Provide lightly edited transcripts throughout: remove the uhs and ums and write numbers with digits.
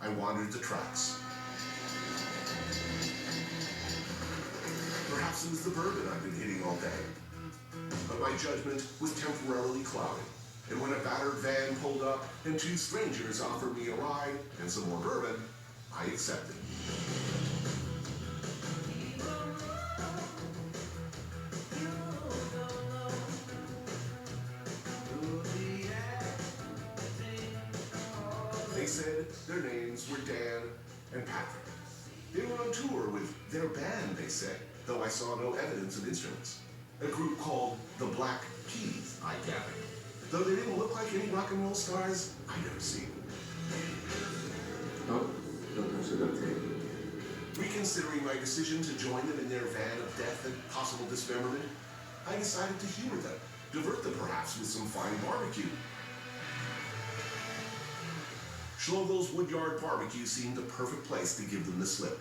I wandered the tracks. Perhaps it was the bourbon I'd been hitting all day. But my judgment was temporarily clouded. And when a battered van pulled up and two strangers offered me a ride and some more bourbon, I accepted. They said their names were Dan and Patrick. They were on tour with their band, they said, though I saw no evidence of instruments. A group called the Black Keys, I gathered. Though they didn't look like any rock and roll stars I'd ever seen. Oh, don't touch the duct tape. Reconsidering my decision to join them in their van of death and possible dismemberment, I decided to humor them, divert them perhaps with some fine barbecue. Schlogel's Woodyard Barbecue seemed the perfect place to give them the slip.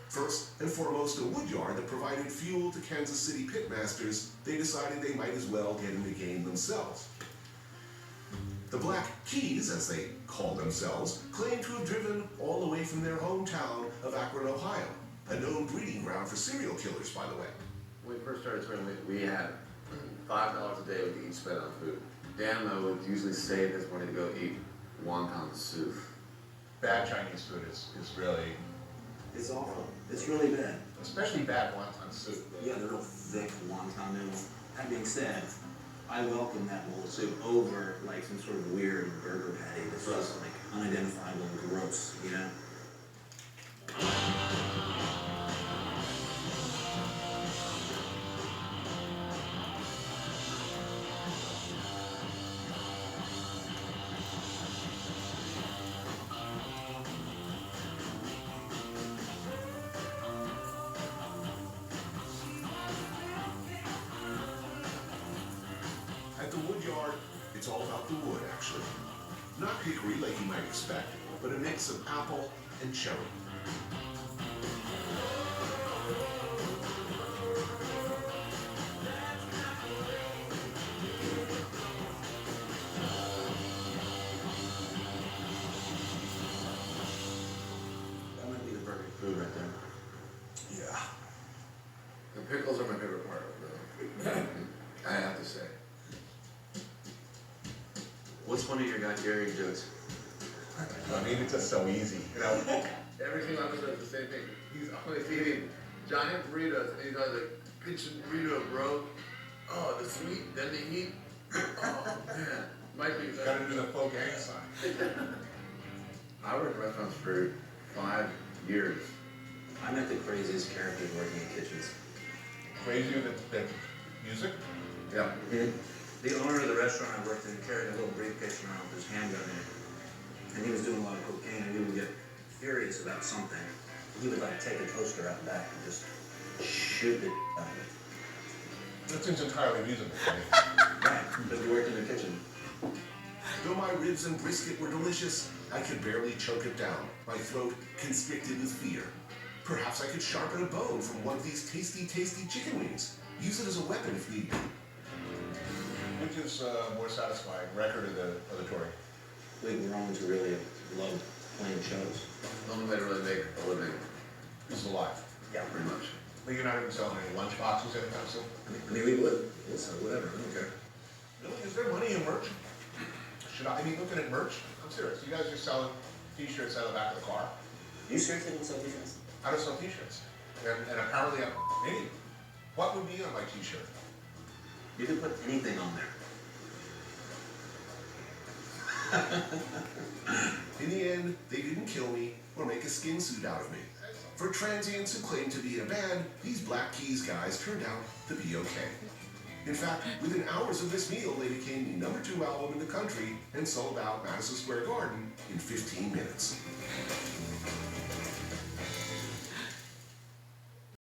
First and foremost, a woodyard that provided fuel to Kansas City pitmasters, they decided they might as well get in the game themselves. The Black Keys, as they call themselves, claim to have driven all the way from their hometown of Akron, Ohio, a known breeding ground for serial killers, by the way. When we first started swimming, we had $5 a day we could each spend on food. Dan, though, would usually save his money to go eat wonton soup. Bad Chinese food is really... It's awful. It's really bad. Especially bad wonton soup. Yeah, the real thick wonton noodle. That being said, I welcome that bowl of soup over like some sort of weird burger patty that's just like unidentifiable and gross, you know? At the Woodyard, it's all about the wood, actually. Not hickory like you might expect, but a mix of apple and cherry. That might be the perfect Food right there. Yeah. The pickles are my favorite part of it. I have to say. What's one of your Guy Gary jokes? I mean, it's just so easy, you know? Every single episode is the same thing. He's always eating giant burritos, and he's always like, pitching burrito, bro. Oh, the sweet, then the heat. Oh, man. Might be Got to do the faux gang sign. I worked in restaurants for 5 years. I met the craziest characters working in kitchens. Crazy with the music. Yeah. The owner of the restaurant I worked in carried a little briefcase around with his handgun in it. And he was doing a lot of cocaine, and he would get furious about something. He would like take a toaster out back and just shoot it out of it. That seems entirely reasonable to me. Right, because he worked in the kitchen. Though my ribs and brisket were delicious, I could barely choke it down, my throat constricted with fear. Perhaps I could sharpen a bone from one of these tasty, tasty chicken wings. Use it as a weapon if need be. Which is more satisfying, record of the touring? We were on to really love playing shows. The only way to really make a living. This is alive. Yeah, Pretty much. But you're not even selling any lunch boxes anytime soon? I mean, we would. So whatever, I don't care. Really? Is there money in merch? Should I be looking at merch? I'm serious. You guys just selling t-shirts out of the back of the car? You seriously don't sell t-shirts? I don't sell t-shirts. And apparently I'm an idiot. What would be on my t-shirt? You can put anything on there. In the end, they didn't kill me or make a skin suit out of me. For transients who claimed to be in a band, these Black Keys guys turned out to be okay. In fact, within hours of this meal, they became the #2 album in the country and sold out Madison Square Garden in 15 minutes.